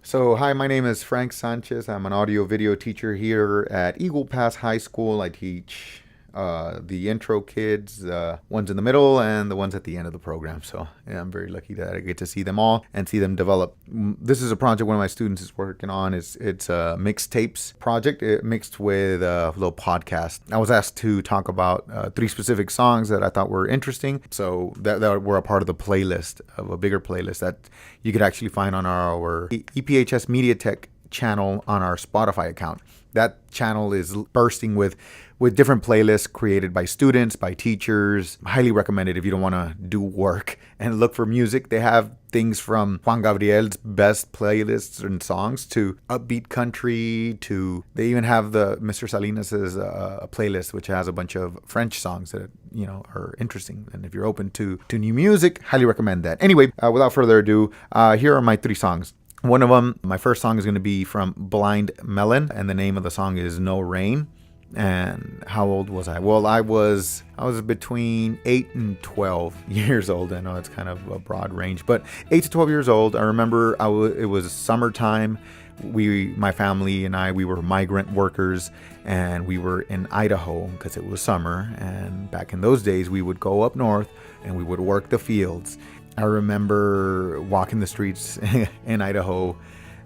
So, hi, my name is Frank Sanchez. I'm an audio video teacher here at Eagle Pass High School. I teach the intro kids, ones in the middle, and the ones at the end of the program. So, yeah, I'm very lucky that I get to see them all and see them develop. This is a project one of my students is working on. It's a Mixtapes project mixed with a little podcast. I was asked to talk about 3 specific songs that I thought were interesting. So, that were a part of the playlist, of a bigger playlist that you could actually find on our EPHS Media Tech channel on our Spotify account. That channel is bursting with different playlists created by students, by teachers. Highly recommended if you don't want to do work and look for music. They have things from Juan Gabriel's best playlists and songs to upbeat country to they even have the Mr. Salinas's a playlist which has a bunch of French songs that are interesting. And if you're open to new music, highly recommend that. Anyway, without further ado, here are my 3 songs. One of them, my first song is going to be from Blind Melon, and the name of the song is No Rain. And how old was I? Well, I was between 8 and 12 years old. I know it's kind of a broad range, but 8 to 12 years old. I remember it was summertime. My family and we were migrant workers, and we were in Idaho because it was summer. And back in those days, we would go up north and we would work the fields. I remember walking the streets in Idaho,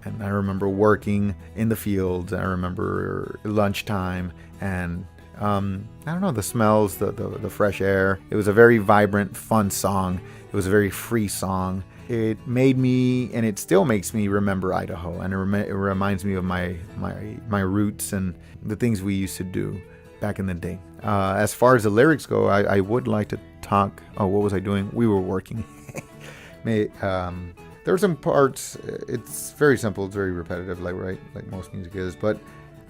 and I remember working in the fields. I remember lunchtime, and I don't know, the smells, the fresh air. It was a very vibrant, fun song. It was a very free song. It made me, and it still makes me remember Idaho, and it reminds me of my roots and the things we used to do back in the day. As far as the lyrics go, I would like to talk. Oh, what was I doing? We were working. There are some parts. It's very simple. It's very repetitive, like most music is. But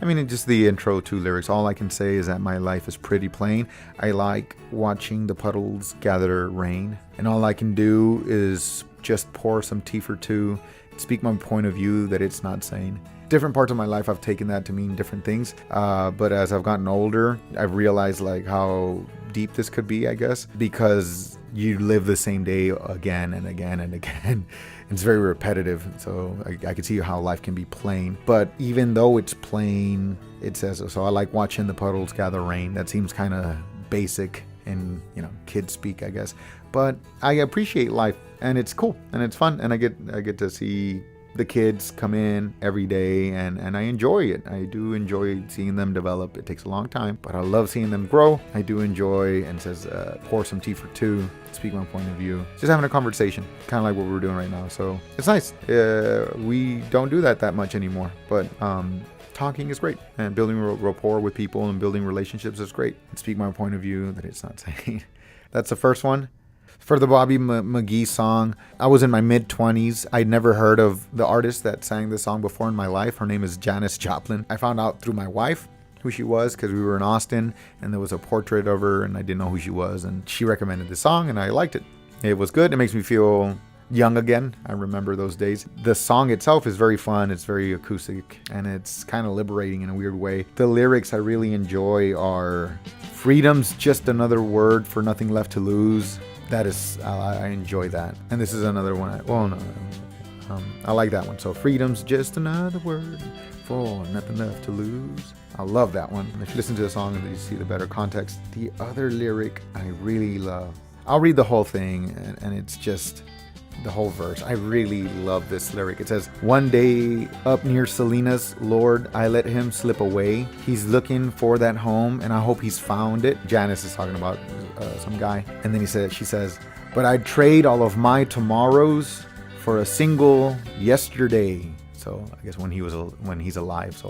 I mean, just the intro 2 lyrics. All I can say is that my life is pretty plain. I like watching the puddles gather rain, and all I can do is just pour some tea for 2. Speak my point of view that it's not sane. Different parts of my life, I've taken that to mean different things. But as I've gotten older, I've realized how deep this could be, I guess, because you live the same day again and again and again. It's very repetitive. So I can see how life can be plain. But even though it's plain, it says so. I like watching the puddles gather rain. That seems kind of basic in kids speak, I guess. But I appreciate life, and it's cool and it's fun, and I get to see the kids come in every day, and I enjoy it. I do enjoy seeing them develop. It takes a long time, but I love seeing them grow. I do enjoy, and it says pour some tea for 2, speak my point of view, just having a conversation, kind of like what we're doing right now. So it's nice. We don't do that much anymore, but talking is great, and building rapport with people and building relationships is great. And speak my point of view that it's not saying. That's the first one. For the Bobby McGee song, I was in my mid-20s. I'd never heard of the artist that sang this song before in my life. Her name is Janis Joplin. I found out through my wife who she was because we were in Austin, and there was a portrait of her, and I didn't know who she was, and she recommended the song, and I liked it. It was good. It makes me feel young again. I remember those days. The song itself is very fun. It's very acoustic, and it's kind of liberating in a weird way. The lyrics I really enjoy are, freedom's just another word for nothing left to lose. That is, I enjoy that. And this is another one. I like that one. So freedom's just another word for nothing left to lose. I love that one. If you listen to the song and you see the better context. The other lyric I really love. I'll read the whole thing, and it's just the whole verse. I really love this lyric. It says, one day up near Salinas, Lord, I let him slip away. He's looking for that home, and I hope he's found it. Janice is talking about some guy. And then she says, but I'd trade all of my tomorrows for a single yesterday. So I guess when he's alive. So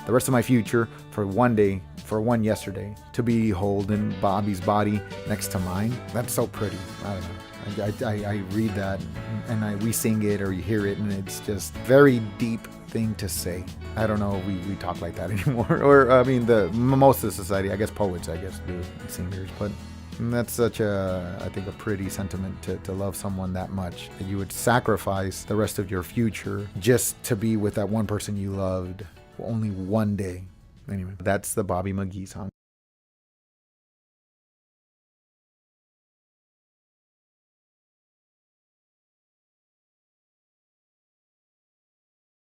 the rest of my future for one day, for one yesterday, to be holding Bobby's body next to mine. That's so pretty. I don't know. I read that, and we sing it, or you hear it, and it's just very deep thing to say. I don't know if we talk like that anymore, or I mean, most of the society, I guess poets, do, singers, but that's such I think a pretty sentiment to love someone that much, that you would sacrifice the rest of your future just to be with that one person you loved only one day. Anyway, that's the Bobby McGee song.